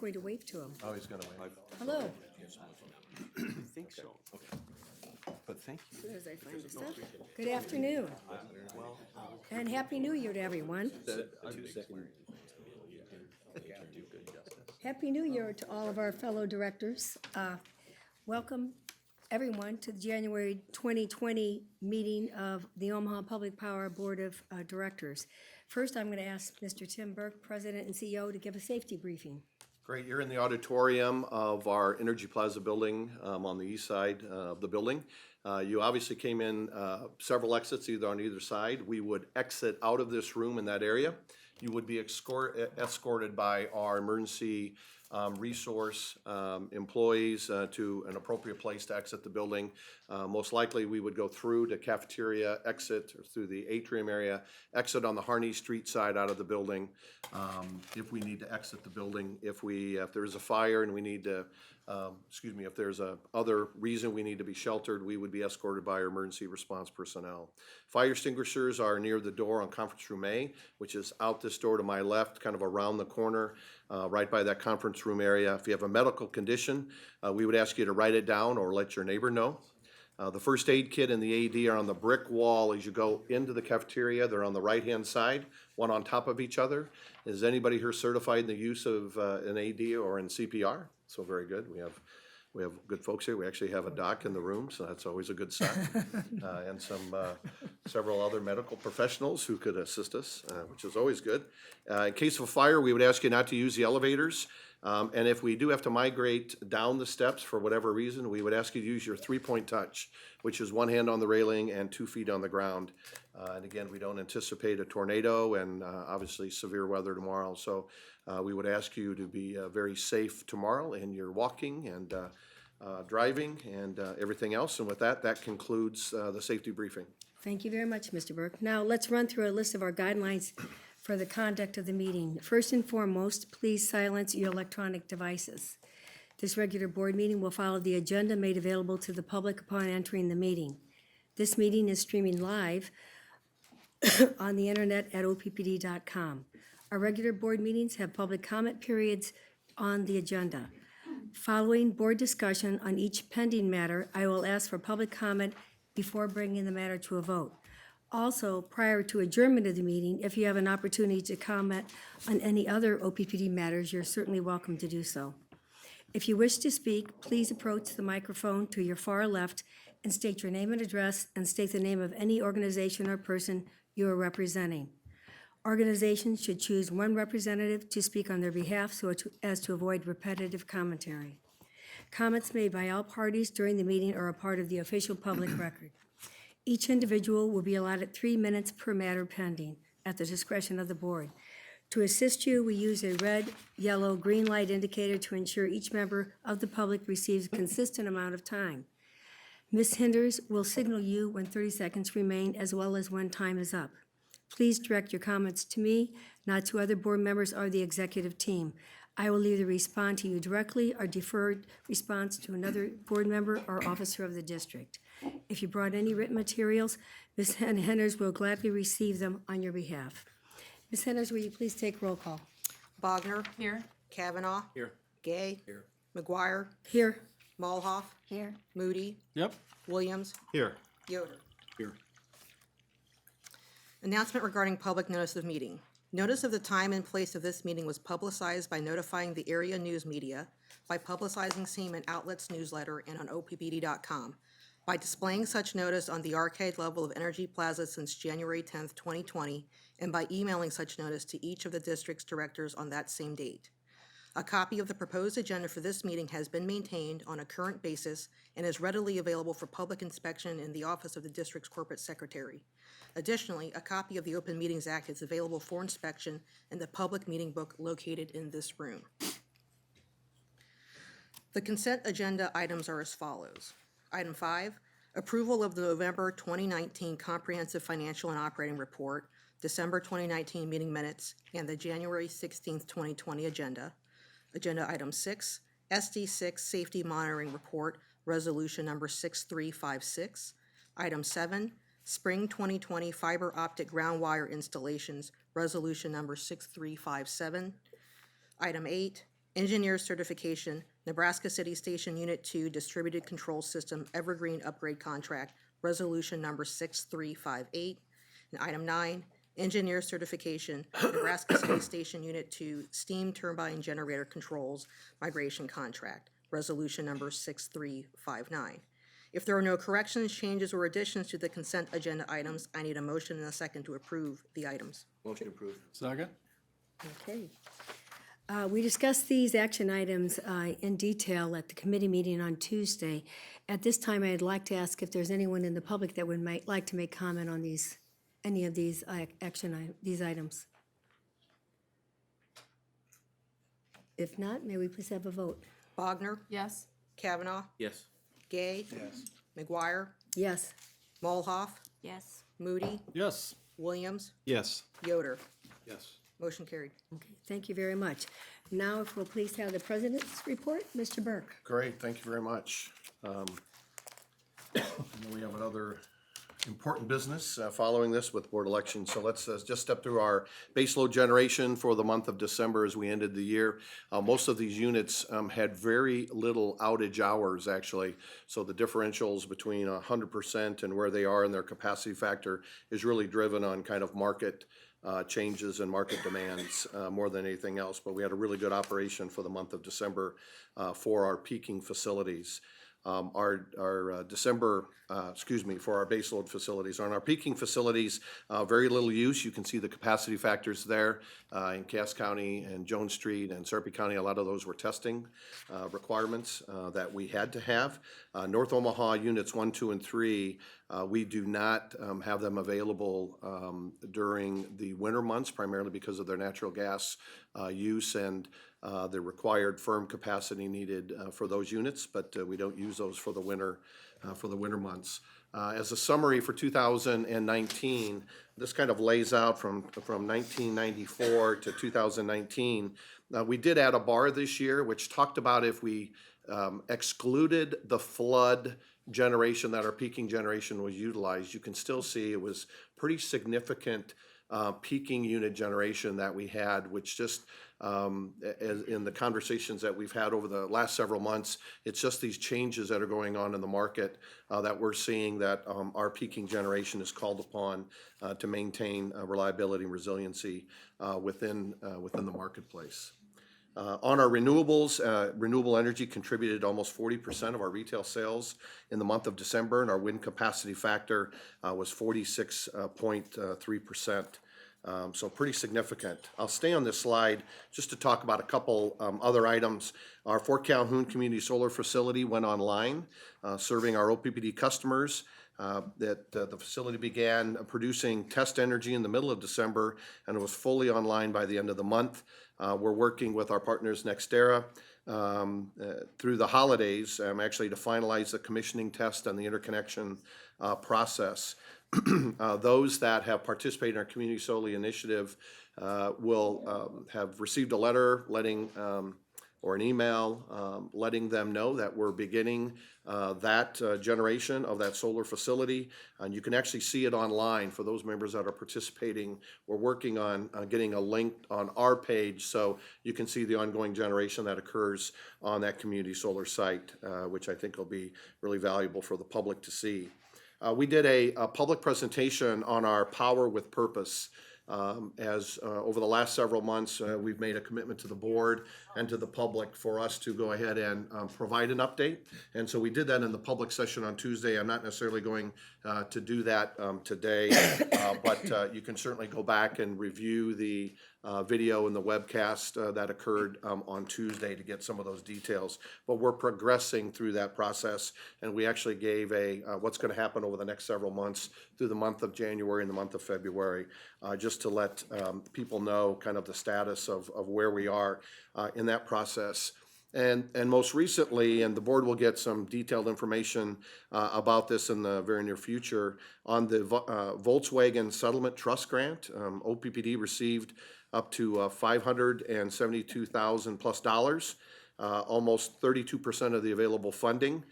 Going to wave to him. Oh, he's gonna wave. Hello. I think so. But thank you. As soon as I find this up. Good afternoon. And Happy New Year to everyone. Happy New Year to all of our fellow directors. Welcome, everyone, to the January 2020 meeting of the Omaha Public Power Board of Directors. First, I'm going to ask Mr. Tim Burke, President and CEO, to give a safety briefing. Great, you're in the auditorium of our Energy Plaza building on the east side of the building. You obviously came in several exits either on either side. We would exit out of this room in that area. You would be escorted by our emergency resource employees to an appropriate place to exit the building. Most likely we would go through the cafeteria, exit or through the atrium area, exit on the Harney Street side out of the building. If we need to exit the building, if there is a fire and we need to, if there's a other reason we need to be sheltered, we would be escorted by our emergency response personnel. Fire extinguishers are near the door on conference room A, which is out this door to my left, kind of around the corner, right by that conference room area. If you have a medical condition, we would ask you to write it down or let your neighbor know. The first aid kit and the AED are on the brick wall as you go into the cafeteria. They're on the right-hand side, one on top of each other. Is anybody here certified in the use of an AED or in CPR? So very good. We have good folks here. We actually have a doc in the room, so that's always a good sign. And several other medical professionals who could assist us, which is always good. In case of a fire, we would ask you not to use the elevators. And if we do have to migrate down the steps for whatever reason, we would ask you to use your three-point touch, which is one hand on the railing and 2 feet on the ground. And again, we don't anticipate a tornado and obviously severe weather tomorrow. So we would ask you to be very safe tomorrow in your walking and driving and everything else. And with that, that concludes the safety briefing. Thank you very much, Mr. Burke. Now, let's run through a list of our guidelines for the conduct of the meeting. First and foremost, please silence your electronic devices. This regular board meeting will follow the agenda made available to the public upon entering the meeting. This meeting is streaming live on the internet at OPPD.com. Our regular board meetings have public comment periods on the agenda. Following board discussion on each pending matter, I will ask for public comment before bringing the matter to a vote. Also, prior to adjournment of the meeting, if you have an opportunity to comment on any other OPPD matters, you're certainly welcome to do so. If you wish to speak, please approach the microphone to your far left and state your name and address and state the name of any organization or person you are representing. Organizations should choose one representative to speak on their behalf so as to avoid repetitive commentary. Comments made by all parties during the meeting are a part of the official public record. Each individual will be allotted 3 minutes per matter pending at the discretion of the board. To assist you, we use a red, yellow, green light indicator to ensure each member of the public receives a consistent amount of time. Ms. Hinders will signal you when 30 seconds remain as well as when time is up. Please direct your comments to me, not to other board members or the executive team. I will either respond to you directly or defer response to another board member or officer of the district. If you brought any written materials, Ms. Henners will gladly receive them on your behalf. Ms. Henners, will you please take roll call? Bogner. Here. Kavanaugh. Here. Gay. Here. McGuire. Here. Mulhoff. Here. Moody. Yep. Williams. Here. Yoder. Here. Announcement regarding public notice of meeting. Notice of the time and place of this meeting was publicized by notifying the area news media, by publicizing same in Outlets newsletter and on OPPD.com, by displaying such notice on the arcade level of Energy Plaza since January 10th, 2020, and by emailing such notice to each of the district's directors on that same date. A copy of the proposed agenda for this meeting has been maintained on a current basis and is readily available for public inspection in the office of the district's corporate secretary. Additionally, a copy of the Open Meetings Act is available for inspection in the public meeting book located in this room. The consent agenda items are as follows. Item 5, approval of the November 2019 Comprehensive Financial and Operating Report, December 2019 meeting minutes, and the January 16th, 2020 agenda. Agenda Item 6, SD6 Safety Monitoring Report, Resolution Number 6356. Item 7, Spring 2020 Fiber Optic Ground Wire Installations, Resolution Number 6357. Item 8, Engineer certification, Nebraska City Station Unit 2 Distributed Control System Evergreen Upgrade Contract, Resolution Number 6358. And item 9, engineer certification, Nebraska City Station Unit 2 Steam Turbine Generator Controls Migration Contract, Resolution Number 6359. If there are no corrections, changes, or additions to the consent agenda items, I need a motion and a second to approve the items. Motion approved. Second? Okay. We discussed these action items in detail at the committee meeting on Tuesday. At this time, I'd like to ask if there's anyone in the public that would like to make comment on any of these these items. If not, may we please have a vote? Bogner, Yes. Kavanaugh, Yes. Gay, Yes. McGuire, Yes. Mulhoff, Yes. Moody, Yes. Williams, Yes. Yoder. Yes. Motion carried. Okay, thank you very much. Now, if we'll please have the president's report, Mr. Burke. Great, thank you very much. And then we have another important business following this with board elections. So let's just step through our baseload generation for the month of December as we ended the year. Most of these units had very little outage hours, actually. So the differentials between 100% and where they are in their capacity factor is really driven on kind of market changes and market demands more than anything else. But we had a really good operation for the month of December for our peaking facilities. Our December, for our baseload facilities. On our peaking facilities, very little use. You can see the capacity factors there in Cass County and Jones Street and Sarpy County. A lot of those were testing requirements that we had to have. North Omaha units 1, 2, and 3, we do not have them available during the winter months, primarily because of their natural gas use and the required firm capacity needed for those units, but we don't use those for the winter months. As a summary for 2019, this kind of lays out from 1994 to 2019. We did add a bar this year, which talked about if we excluded the flood generation that our peaking generation was utilized, you can still see it was pretty significant peaking unit generation that we had, which just in the conversations that we've had over the last several months, it's just these changes that are going on in the market that we're seeing that our peaking generation is called upon to maintain reliability and resiliency within the marketplace. On our renewables, renewable energy contributed almost 40% of our retail sales in the month of December, and our wind capacity factor was 46.3%. So pretty significant. I'll stay on this slide just to talk about a couple other items. Our Fort Calhoun Community Solar Facility went online, serving our OPPD customers. The facility began producing test energy in the middle of December, and it was fully online by the end of the month. We're working with our partners NextEra through the holidays, actually to finalize the commissioning test and the interconnection process. Those that have participated in our Community Solar Initiative will have received a letter letting or an email letting them know that we're beginning that generation of that solar facility. And you can actually see it online for those members that are participating. We're working on getting a link on our page so you can see the ongoing generation that occurs on that community solar site, which I think will be really valuable for the public to see. We did a public presentation on our Power with Purpose. As over the last several months, we've made a commitment to the board and to the public for us to go ahead and provide an update. And so we did that in the public session on Tuesday. I'm not necessarily going to do that today, but you can certainly go back and review the video and the webcast that occurred on Tuesday to get some of those details. But we're progressing through that process, and we actually gave what's going to happen over the next several months through the month of January and the month of February, just to let people know kind of the status of where we are in that process. And most recently, and the board will get some detailed information about this in the very near future, on the Volkswagen Settlement Trust Grant, OPPD received up to $572,000 plus, almost 32% of the available funding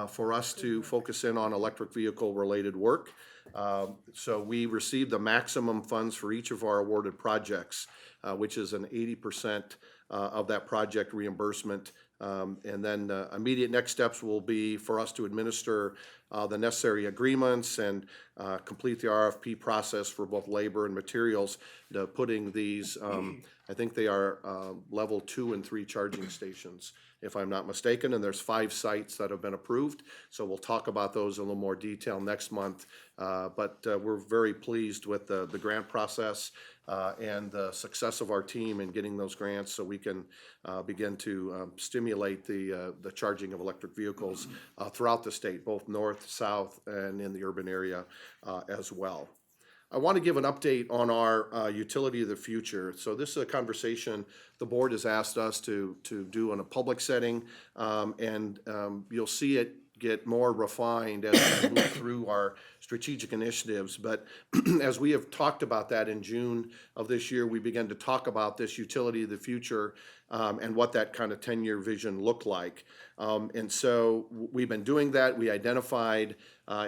for us to focus in on electric vehicle related work. So we received the maximum funds for each of our awarded projects, which is an 80% of that project reimbursement. And then immediate next steps will be for us to administer the necessary agreements and complete the RFP process for both labor and materials to putting these, I think they are level 2 and 3 charging stations, if I'm not mistaken, and there's 5 sites that have been approved. So we'll talk about those in a little more detail next month. But we're very pleased with the grant process and the success of our team in getting those grants so we can begin to stimulate the charging of electric vehicles throughout the state, both north, south, and in the urban area as well. I want to give an update on our utility of the future. So this is a conversation the board has asked us to do in a public setting, and you'll see it get more refined as we move through our strategic initiatives. But as we have talked about that in June of this year, we began to talk about this utility of the future and what that kind of 10-year vision looked like. And so we've been doing that. We identified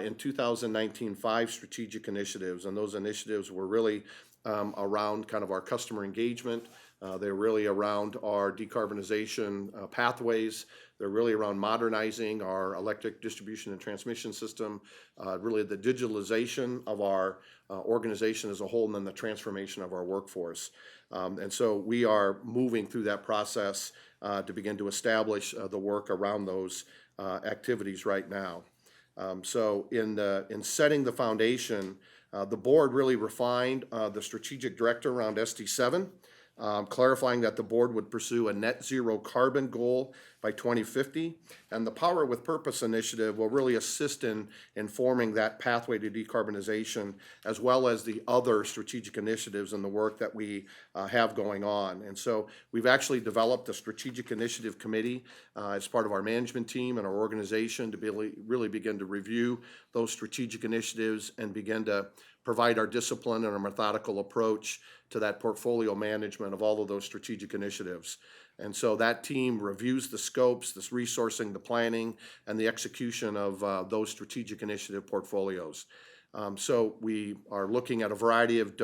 in 2019 5 strategic initiatives, and those initiatives were really around kind of our customer engagement. They're really around our decarbonization pathways. They're really around modernizing our electric distribution and transmission system, really the digitalization of our organization as a whole, and then the transformation of our workforce. And so we are moving through that process to begin to establish the work around those activities right now. So in setting the foundation, the board really refined the strategic director around SD7, clarifying that the board would pursue a net zero carbon goal by 2050. And the Power with Purpose initiative will really assist in informing that pathway to decarbonization, as well as the other strategic initiatives and the work that we have going on. And so we've actually developed a strategic initiative committee as part of our management team and our organization to really begin to review those strategic initiatives and begin to provide our discipline and our methodical approach to that portfolio management of all of those strategic initiatives. And so that team reviews the scopes, this resourcing, the planning, and the execution of those strategic initiative portfolios. So we are looking at a variety of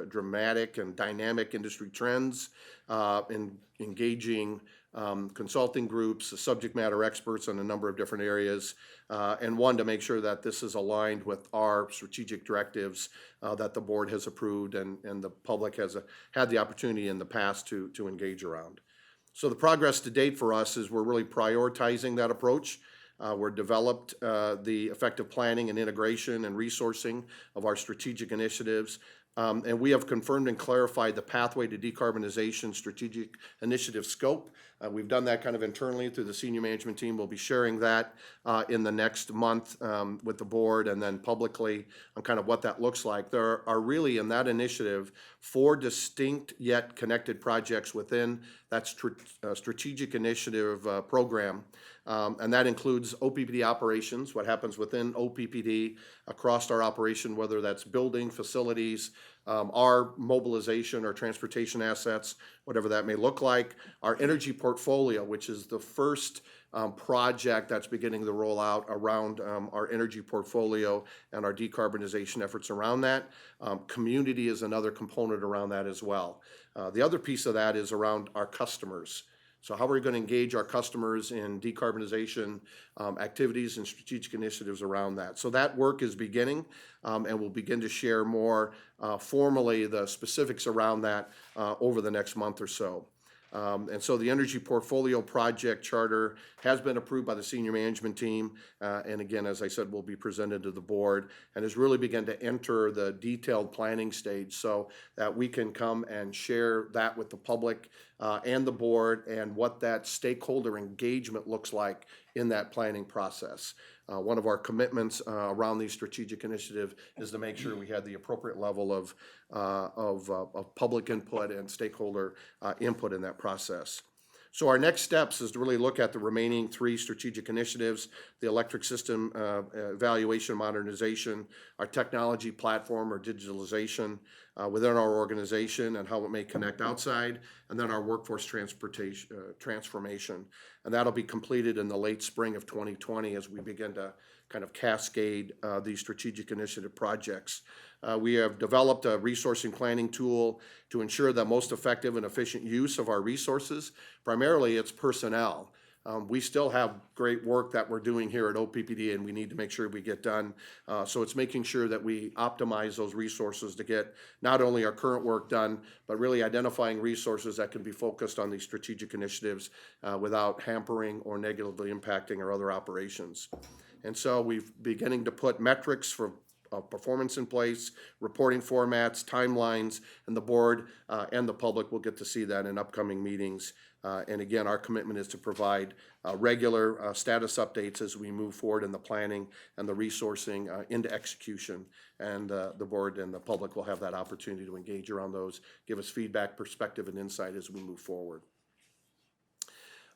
dramatic and dynamic industry trends, and engaging consulting groups, subject matter experts in a number of different areas, and one, to make sure that this is aligned with our strategic directives that the board has approved and the public has had the opportunity in the past to engage around. So the progress to date for us is we're really prioritizing that approach. We're developed the effective planning and integration and resourcing of our strategic initiatives. And we have confirmed and clarified the pathway to decarbonization strategic initiative scope. We've done that kind of internally through the senior management team. We'll be sharing that in the next month with the board and then publicly on kind of what that looks like. There are really in that initiative 4 distinct yet connected projects within that strategic initiative program. And that includes OPPD operations, what happens within OPPD across our operation, whether that's building, facilities, our mobilization or transportation assets, whatever that may look like. Our energy portfolio, which is the first project that's beginning to roll out around our energy portfolio and our decarbonization efforts around that. Community is another component around that as well. The other piece of that is around our customers. So how are we going to engage our customers in decarbonization activities and strategic initiatives around that? So that work is beginning, and we'll begin to share more formally the specifics around that over the next month or so. And so the energy portfolio project charter has been approved by the senior management team. And again, as I said, will be presented to the board and has really begun to enter the detailed planning stage so that we can come and share that with the public and the board and what that stakeholder engagement looks like in that planning process. One of our commitments around these strategic initiative is to make sure we have the appropriate level of public input and stakeholder input in that process. So our next steps is to really look at the remaining 3 strategic initiatives: the electric system evaluation modernization, our technology platform or digitalization, within our organization and how it may connect outside, and then our workforce transformation. And that'll be completed in the late spring of 2020 as we begin to kind of cascade these strategic initiative projects. We have developed a resourcing planning tool to ensure the most effective and efficient use of our resources. Primarily, it's personnel. We still have great work that we're doing here at OPPD, and we need to make sure we get done. So it's making sure that we optimize those resources to get not only our current work done, but really identifying resources that can be focused on these strategic initiatives without hampering or negatively impacting our other operations. And so we've beginning to put metrics for performance in place, reporting formats, timelines, and the board and the public will get to see that in upcoming meetings. And again, our commitment is to provide regular status updates as we move forward in the planning and the resourcing into execution. And the board and the public will have that opportunity to engage around those, give us feedback, perspective, and insight as we move forward.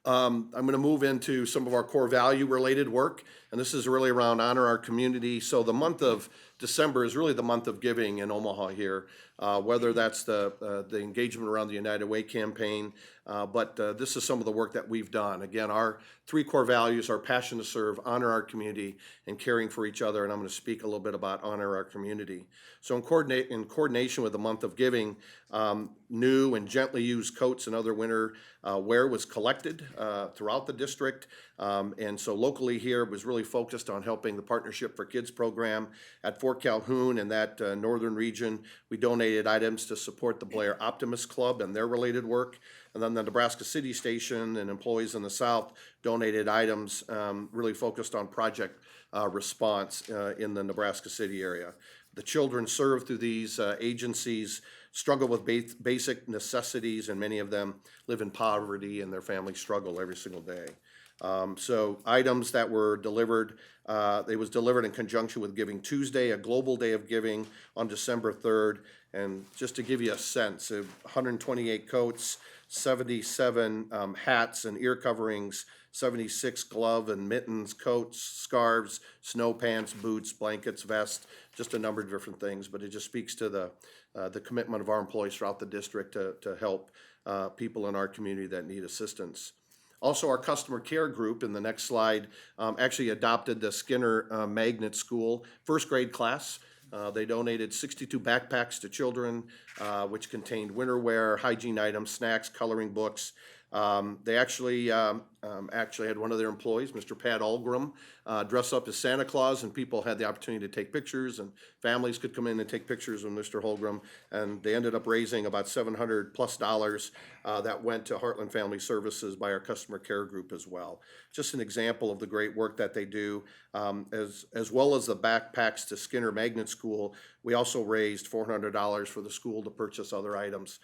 I'm going to move into some of our core value related work, and this is really around honor our community. So the month of December is really the month of giving in Omaha here, whether that's the engagement around the United Way campaign, but this is some of the work that we've done. Again, our three core values are passion to serve, honor our community, and caring for each other, and I'm going to speak a little bit about honor our community. So in coordination with the month of giving, new and gently used coats and other winter wear was collected throughout the district, and so locally here it was really focused on helping the Partnership for Kids program at Fort Calhoun and that northern region. We donated items to support the Blair Optimist Club and their related work. And then the Nebraska City Station and employees in the South donated items really focused on project response in the Nebraska City area. The children served through these agencies struggle with basic necessities, and many of them live in poverty and their families struggle every single day. So items that were delivered, it was delivered in conjunction with Giving Tuesday, a global day of giving on December 3rd. And just to give you a sense, 128 coats, 77 hats and ear coverings, 76 glove and mittens, coats, scarves, snow pants, boots, blankets, vests, just a number of different things. But it just speaks to the commitment of our employees throughout the district to help people in our community that need assistance. Also, our customer care group in the next slide actually adopted the Skinner Magnet School first grade class. They donated 62 backpacks to children, which contained winter wear, hygiene items, snacks, coloring books. They actually had one of their employees, Mr. Pat Algram, dress up as Santa Claus, and people had the opportunity to take pictures, and families could come in and take pictures with Mr. Holgram, and they ended up raising about $700+ that went to Heartland Family Services by our customer care group as well. Just an example of the great work that they do. As well as the backpacks to Skinner Magnet School, we also raised $400 for the school to purchase other items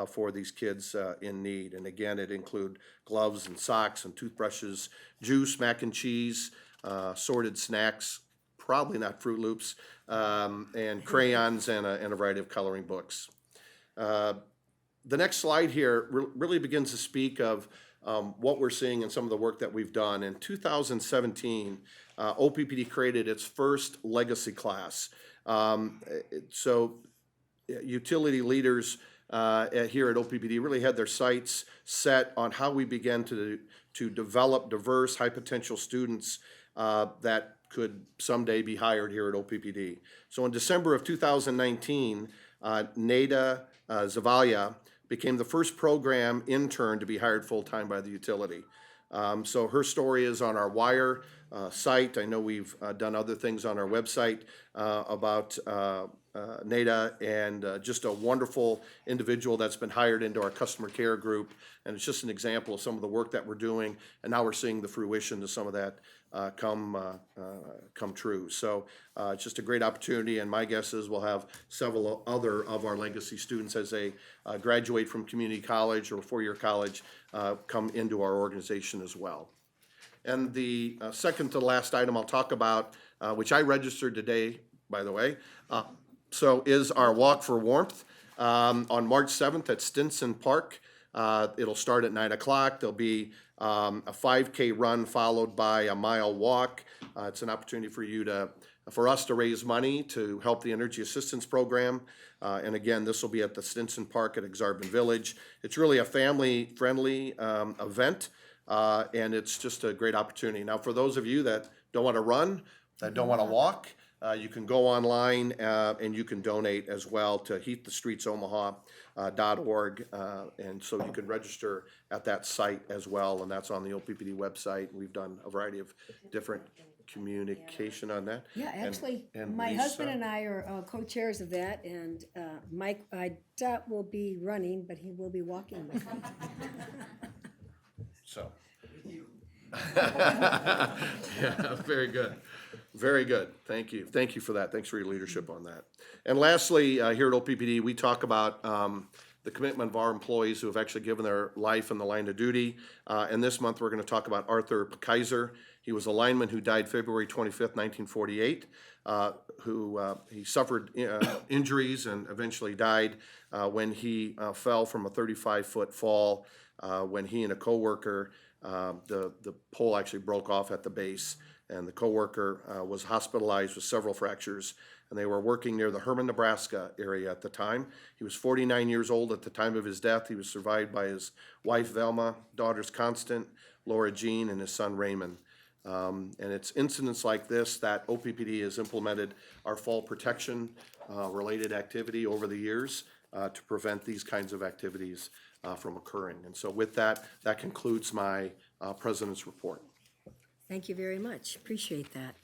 for these kids in need. And again, it include gloves and socks and toothbrushes, juice, mac and cheese, assorted snacks, probably not Fruit Loops, and crayons and a variety of coloring books. The next slide here really begins to speak of what we're seeing in some of the work that we've done. In 2017, OPPD created its first legacy class. So utility leaders here at OPPD really had their sights set on how we began to develop diverse, high potential students that could someday be hired here at OPPD. So in December of 2019, Neda Zavalia became the first program intern to be hired full-time by the utility. So her story is on our Wire site. I know we've done other things on our website about Neda, and just a wonderful individual that's been hired into our customer care group. And it's just an example of some of the work that we're doing, and now we're seeing the fruition to some of that come true. So it's just a great opportunity, and my guess is we'll have several other of our legacy students as they graduate from community college or four-year college come into our organization as well. And the second to last item I'll talk about, which I registered today, by the way, so is our Walk for Warmth on March 7th at Stinson Park. It'll start at 9 o'clock. There'll be a 5K run followed by a mile walk. It's an opportunity for you to for us to raise money to help the Energy Assistance Program. And again, this will be at the Stinson Park at Exarban Village. It's really a family-friendly event, and it's just a great opportunity. Now, for those of you that don't want to run, that don't want to walk, you can go online and you can donate as well to heatthestreetsomaha.org, and so you can register at that site as well, and that's on the OPPD website. We've done a variety of different communication on that. Yeah, actually, and my Lisa? husband and I are co-chairs of that, and Mike, I doubt will be running, but he will be walking with me. So. Yeah, very good. Very good. Thank you. Thank you for that. Thanks for your leadership on that. And lastly, here at OPPD, we talk about the commitment of our employees who have actually given their life in the line of duty. And this month, we're going to talk about Arthur Kaiser. He was a lineman who died February 25th, 1948, he suffered injuries and eventually died when he fell from a 35-foot fall when he and a coworker, the pole actually broke off at the base, and the coworker was hospitalized with several fractures, and they were working near the Herman, Nebraska area at the time. He was 49 years old at the time of his death. He was survived by his wife, Velma, daughters, Constant, Laura Jean, and his son, Raymond. And it's incidents like this that OPPD has implemented our fall protection related activity over the years to prevent these kinds of activities from occurring. And so with that, that concludes my President's report. Thank you very much. Appreciate that.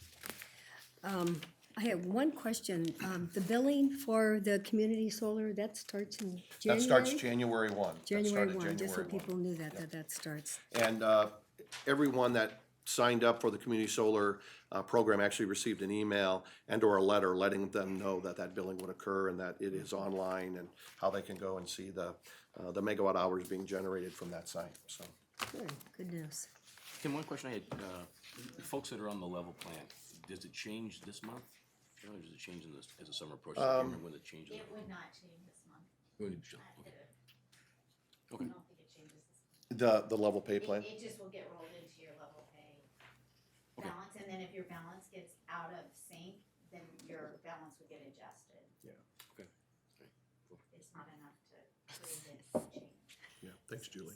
I have one question. The billing for the community solar, that starts in January? That starts January 1. That January started 1, just so January 1. people knew that starts. And everyone that signed up for the community solar program actually received an email and or a letter letting them know that that billing would occur and that it is online and how they can go and see the megawatt hours being generated from that site. So Good news. Tim, one question I had, the folks that are on the level plan, does it change this month? Or does it change as the summer approaches? I can't remember when it changes. It would not change this month. Okay. I don't think it changes this month. the level pay plan. It just will get rolled into your level pay balance, and then if your balance gets out of sync, then your balance would get adjusted. Yeah. Okay. It's not enough to create this change. Yeah, thanks, Julie.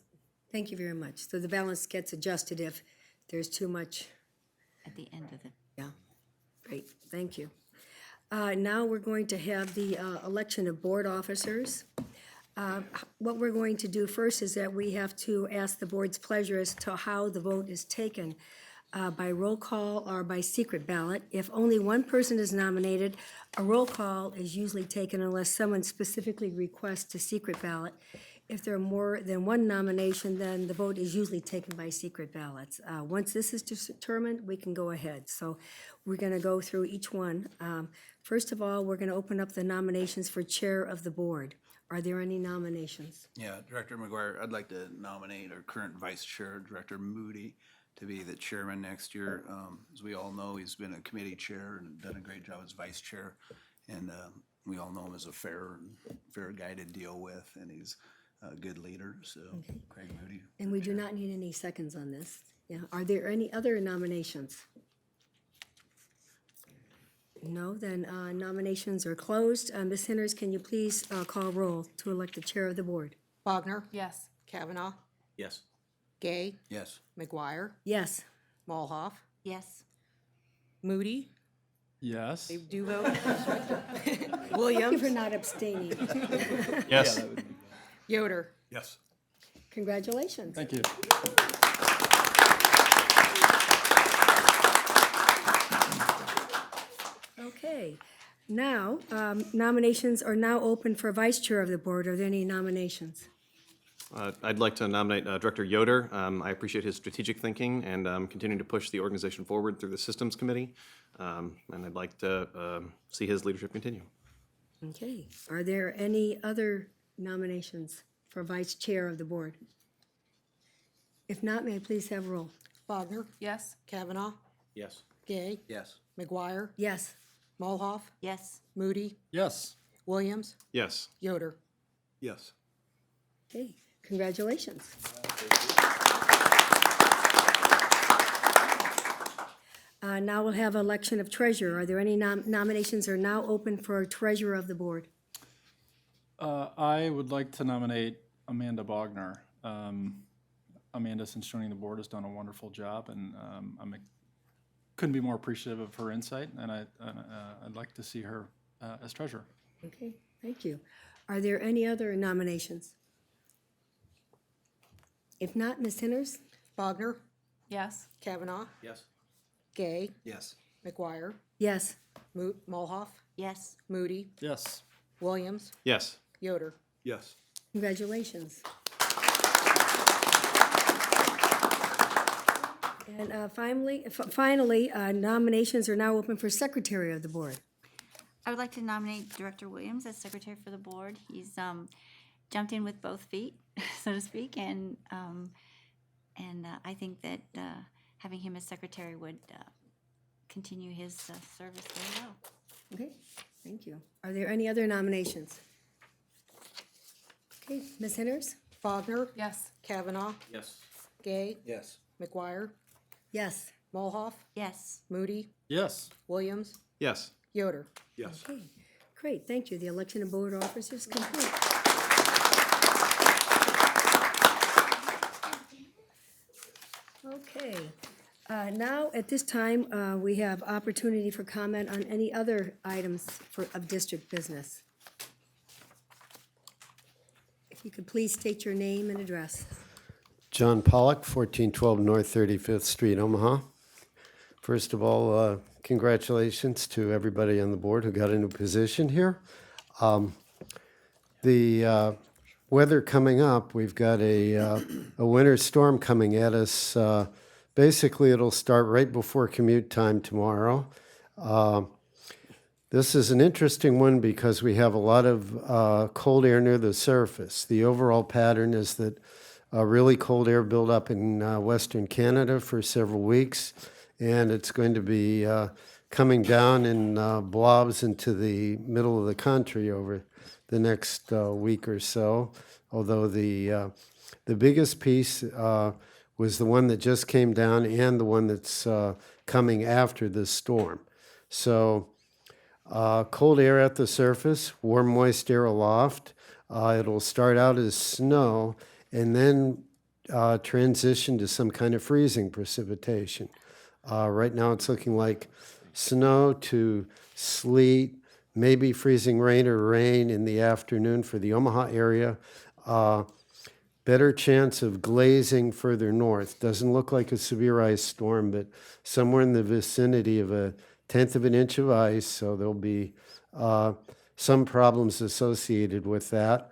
Thank you very much. So the balance gets adjusted if there's too much. At the end of the, Yeah, great, thank you. Now we're going to have the election of board officers. What we're going to do first is that we have to ask the board's pleasure as to how the vote is taken, by roll call or by secret ballot. If only one person is nominated, a roll call is usually taken unless someone specifically requests a secret ballot. If there are more than one nomination, then the vote is usually taken by secret ballots. Once this is determined, we can go ahead. So we're going to go through each one. First of all, we're going to open up the nominations for chair of the board. Are there any nominations? Yeah, Director McGuire, I'd like to nominate our current Vice Chair, Director Moody, to be the chairman next year. As we all know, he's been a committee chair and done a great job as vice chair. And we all know him as a fair guy to deal with, and he's a good leader, so Craig Moody. And we do not need any seconds on this. Yeah, are there any other nominations? No, then nominations are closed. Ms. Henners, can you please call roll to elect the chair of the board? Wagner, yes. Kavanaugh, Yes. Gay, Yes. McGuire, Yes. Mulhoff, Yes. Moody, Yes. they do vote, Thank you for Williams, not abstaining. Yes. Yoder. Yes. Congratulations. Thank you. Okay, now, nominations are now open for vice chair of the board. Are there any nominations? I'd like to nominate Director Yoder. I appreciate his strategic thinking and continuing to push the organization forward through the Systems Committee. And I'd like to see his leadership continue. Okay, are there any other nominations for vice chair of the board? If not, may I please have roll? Wagner, Yes. Kavanaugh, Yes. Gay, Yes. McGuire, Yes. Mulhoff, Yes. Moody, Yes. Williams, Yes. Yoder. Yes. Okay, congratulations. now we'll have election of treasurer. Are there any nominations are now open for treasurer of the board? I would like to nominate Amanda Bogner. Amanda, since joining the board, has done a wonderful job, and couldn't be more appreciative of her insight, and I'd like to see her as treasurer. Okay, thank you. Are there any other nominations? If not, Ms. Henners? Bogner, Yes. Kavanaugh, Yes. Gay, Yes. McGuire, Yes. Mulhoff, Yes. Moody, Yes. Williams, Yes. Yoder. Yes. Congratulations. And finally, nominations are now open for secretary of the board. I would like to nominate Director Williams as secretary for the board. He's jumped in with both feet, so to speak, and I think that having him as secretary would continue his service very well. Okay, thank you. Are there any other nominations? Okay, Ms. Henners? Bogner, Yes. Kavanaugh, Yes. Gay, Yes. McGuire, Yes. Mulhoff, Yes. Moody, Yes. Williams, Yes. Yoder. Yes. Okay, great, thank you. The election of board officers complete. Okay, now at this time, we have opportunity for comment on any other items of district business. If you could please state your name and address. John Pollock, 1412 North 35th Street, Omaha. First of all, congratulations to everybody on the board who got a new position here. The weather coming up, we've got a winter storm coming at us. Basically, it'll start right before commute time tomorrow. This is an interesting one because we have a lot of cold air near the surface. The overall pattern is that really cold air built up in Western Canada for several weeks, and it's going to be coming down in blobs into the middle of the country over the next week or so. Although the biggest piece was the one that just came down and the one that's coming after this storm. So cold air at the surface, warm, moist air aloft. It'll start out as snow and then transition to some kind of freezing precipitation. Right now it's looking like snow to sleet, maybe freezing rain or rain in the afternoon for the Omaha area. Better chance of glazing further north. Doesn't look like a severe ice storm, but somewhere in the vicinity of 1/10 of an inch of ice, so there'll be some problems associated with that.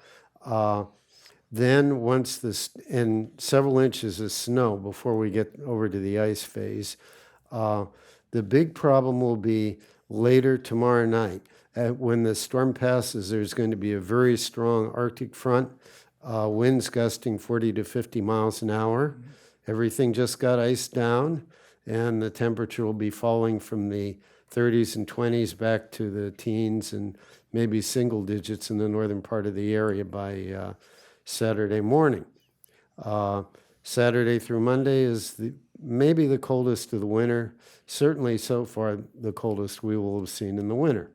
Then once and several inches of snow before we get over to the ice phase. The big problem will be later tomorrow night. When the storm passes, there's going to be a very strong Arctic front, winds gusting 40 to 50 miles an hour. Everything just got iced down, and the temperature will be falling from the 30s and 20s back to the teens and maybe single digits in the northern part of the area by Saturday morning. Saturday through Monday is maybe the coldest of the winter, certainly so far the coldest we will have seen in the winter.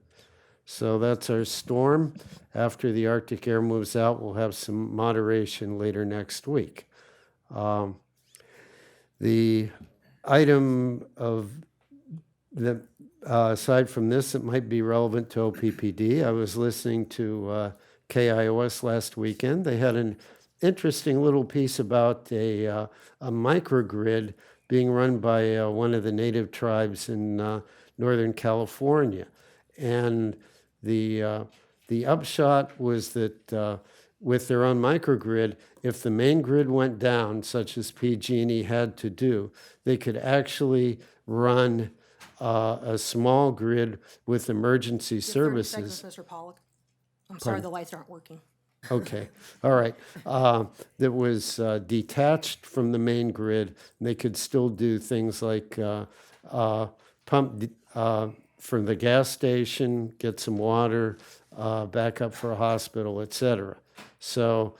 So that's our storm. After the Arctic air moves out, we'll have some moderation later next week. The item of the aside from this, it might be relevant to OPPD. I was listening to KIOS last weekend. They had an interesting little piece about a microgrid being run by one of the native tribes in Northern California. And the upshot was that with their own microgrid, if the main grid went down, such as PG&E had to do, they could actually run a small grid with emergency Your 30 services. seconds, Mr. Pollock. I'm sorry, the lights aren't working. Okay, all right. That was detached from the main grid. And they could still do things like pump from the gas station, get some water, back up for a hospital, et cetera. So,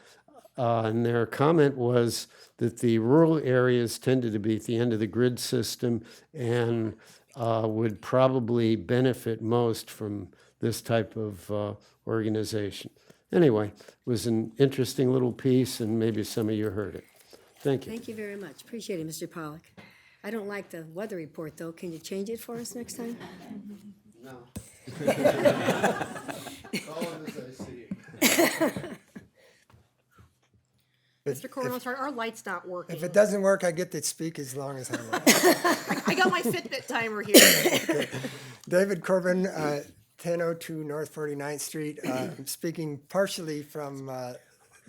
and their comment was that the rural areas tended to be at the end of the grid system and would probably benefit most from this type of organization. Anyway, it was an interesting little piece, and maybe some of you heard it. Thank you. Thank you very much. Appreciate it, Mr. Pollock. I don't like the weather report, though. Can you change it for us next time? No. Call him as I see him. Mr. Corbin, sorry, our light's not working. If it doesn't work, I get to speak as long as I want. I got my Fitbit timer here. David Corbin, 1002 North 49th Street. I'm speaking partially from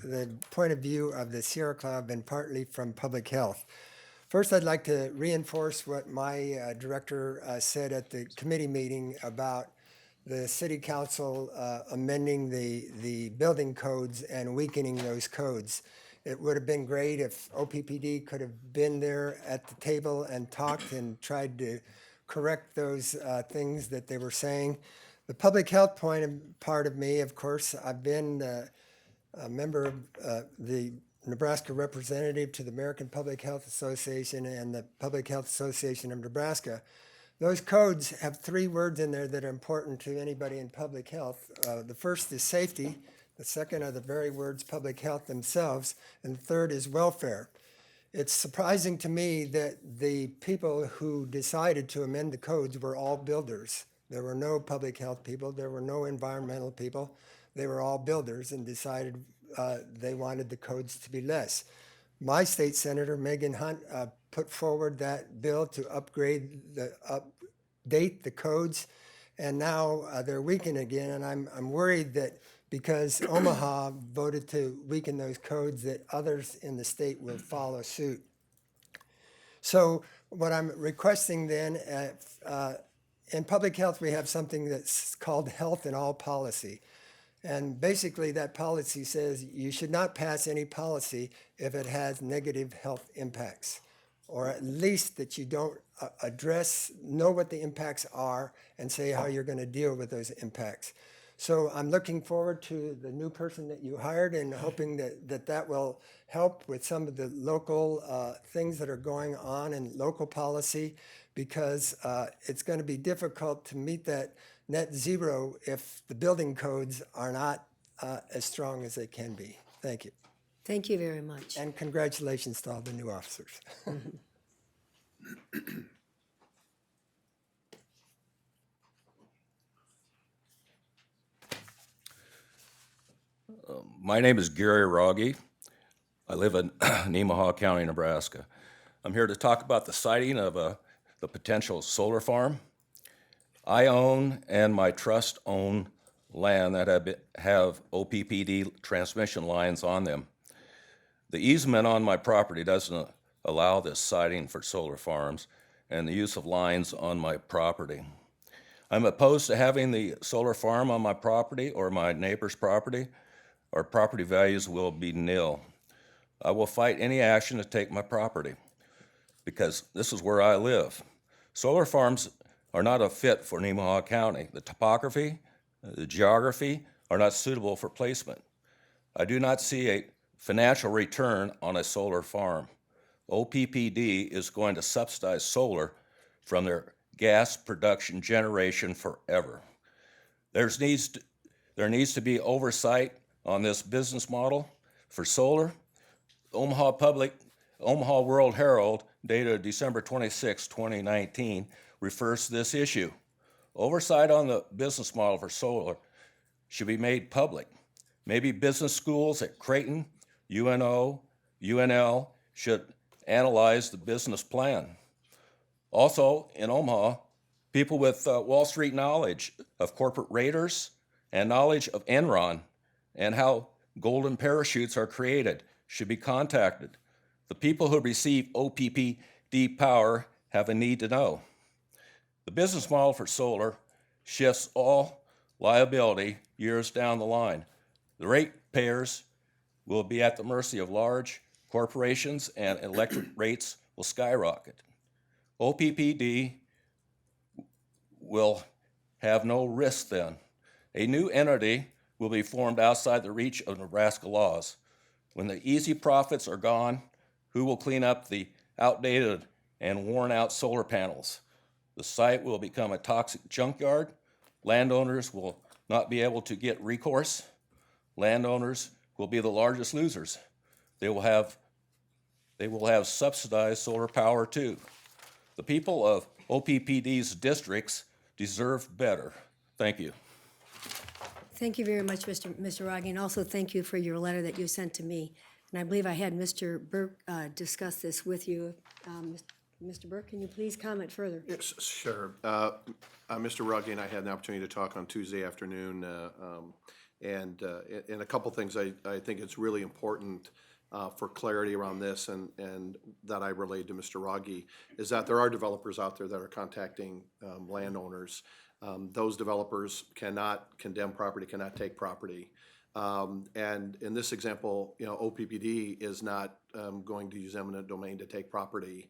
the point of view of the Sierra Club and partly from public health. First, I'd like to reinforce what my director said at the committee meeting about the city council amending the building codes and weakening those codes. It would have been great if OPPD could have been there at the table and talked and tried to correct those things that they were saying. The public health part of me, of course, I've been a member of the Nebraska representative to the American Public Health Association and the Public Health Association of Nebraska. Those codes have 3 words in there that are important to anybody in public health. The first is safety. The second are the very words public health themselves. And the third is welfare. It's surprising to me that the people who decided to amend the codes were all builders. There were no public health people. There were no environmental people. They were all builders and decided they wanted the codes to be less. My state senator, Megan Hunt, put forward that bill to update the codes, and now they're weakened again. And I'm worried that because Omaha voted to weaken those codes, that others in the state will follow suit. So what I'm requesting then, in public health, we have something that's called health in all policy. And basically that policy says you should not pass any policy if it has negative health impacts, or at least that you don't know what the impacts are and say how you're going to deal with those impacts. So I'm looking forward to the new person that you hired and hoping that will help with some of the local things that are going on in local policy, because it's going to be difficult to meet that net zero if the building codes are not as strong as they can be. Thank you. Thank you very much. And congratulations to all the new officers. My name is Gary Rogge. I live in Omaha County, Nebraska. I'm here to talk about the siting of the potential solar farm. I own and my trust own land that have OPPD transmission lines on them. The easement on my property doesn't allow this siting for solar farms and the use of lines on my property. I'm opposed to having the solar farm on my property or my neighbor's property. Our property values will be nil. I will fight any action to take my property because this is where I live. Solar farms are not a fit for Omaha County. The topography, the geography are not suitable for placement. I do not see a financial return on a solar farm. OPPD is going to subsidize solar from their gas production generation forever. There needs to be oversight on this business model for solar. Omaha World Herald, dated December 26, 2019, refers to this issue. Oversight on the business model for solar should be made public. Maybe business schools at Creighton, UNO, UNL should analyze the business plan. Also, in Omaha, people with Wall Street knowledge of corporate raiders and knowledge of Enron and how golden parachutes are created should be contacted. The people who receive OPPD power have a need to know. The business model for solar shifts all liability years down the line. The ratepayers will be at the mercy of large corporations and electric rates will skyrocket. OPPD will have no risk then. A new entity will be formed outside the reach of Nebraska laws. When the easy profits are gone, Who will clean up the outdated and worn-out solar panels? The site will become a toxic junkyard. Landowners will not be able to get recourse. Landowners will be the largest losers. They will have subsidized solar power too. The people of OPPD's districts deserve better. Thank you. Thank you very much, Mr. Rogge, and also thank you for your letter that you sent to me. And I believe I had Mr. Burke discuss this with you. Mr. Burke, can you please comment further? Yes, sure. Mr. Ruggie and I had an opportunity to talk on Tuesday afternoon, and a couple things I think it's really important for clarity around this and that I relayed to Mr. Ruggie is that there are developers out there that are contacting landowners. Those developers cannot condemn property, cannot take property. And in this example, OPPD is not going to use eminent domain to take property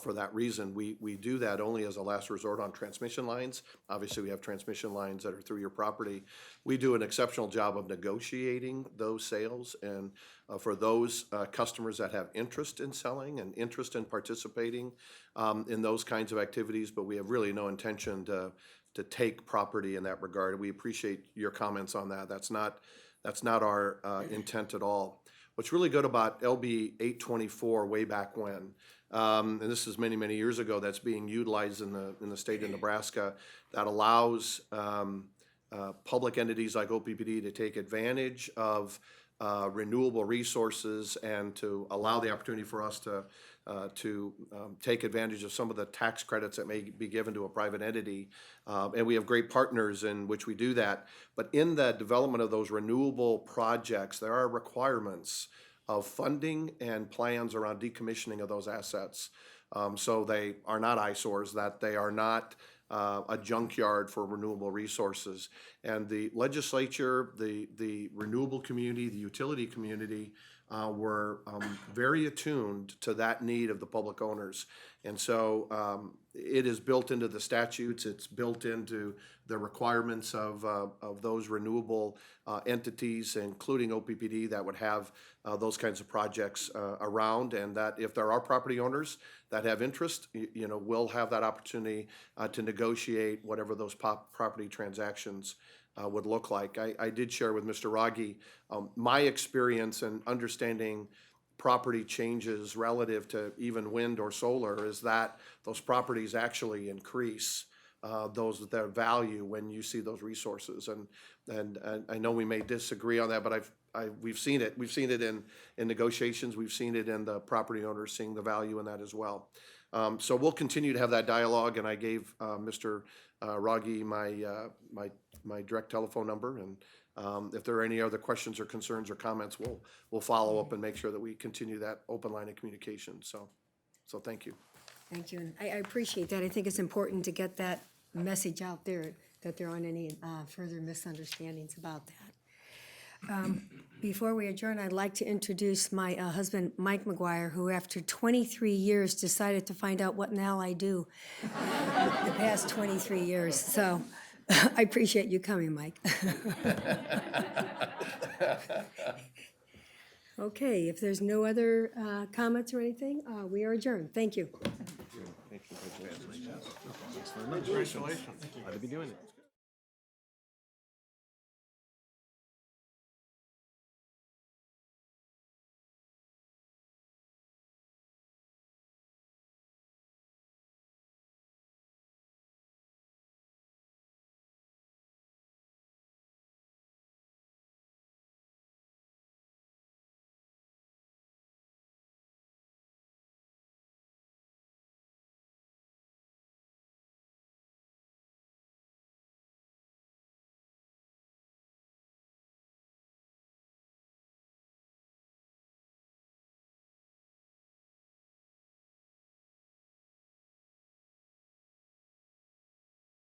for that reason. We do that only as a last resort on transmission lines. Obviously, we have transmission lines that are through your property. We do an exceptional job of negotiating those sales, and for those customers that have interest in selling and interest in participating in those kinds of activities, but we have really no intention to take property in that regard. We appreciate your comments on that. That's not our intent at all. What's really good about LB 824 way back when, and this is many, many years ago, that's being utilized in the state of Nebraska, that allows public entities like OPPD to take advantage of renewable resources and to allow the opportunity for us to take advantage of some of the tax credits that may be given to a private entity. And we have great partners in which we do that. But in the development of those renewable projects, there are requirements of funding and plans around decommissioning of those assets. So they are not eyesores, that they are not a junkyard for renewable resources. And the legislature, the renewable community, the utility community were very attuned to that need of the public owners. And so it is built into the statutes, it's built into the requirements of those renewable entities, including OPPD, that would have those kinds of projects around, and that if there are property owners that have interest, we'll have that opportunity to negotiate whatever those property transactions would look like. I did share with Mr. Raggi my experience in understanding property changes relative to even wind or solar is that those properties actually increase their value when you see those resources. And I know we may disagree on that, but we've seen it. We've seen it in negotiations. We've seen it in the property owners seeing the value in that as well. So we'll continue to have that dialogue, and I gave Mr. Raggi my direct telephone number, and if there are any other questions or concerns or comments, we'll follow up and make sure that we continue that open line of communication. So thank you. Thank you, and I appreciate that. I think it's important to get that message out there, that there aren't any further misunderstandings about that. Before we adjourn, I'd like to introduce my husband, Mike McGuire, who after 23 years decided to find out what in the hell I do the past 23 years. So I appreciate you coming, Mike. Okay, if there's no other comments or anything, we are adjourned. Thank you. Congratulations. Glad to be doing it.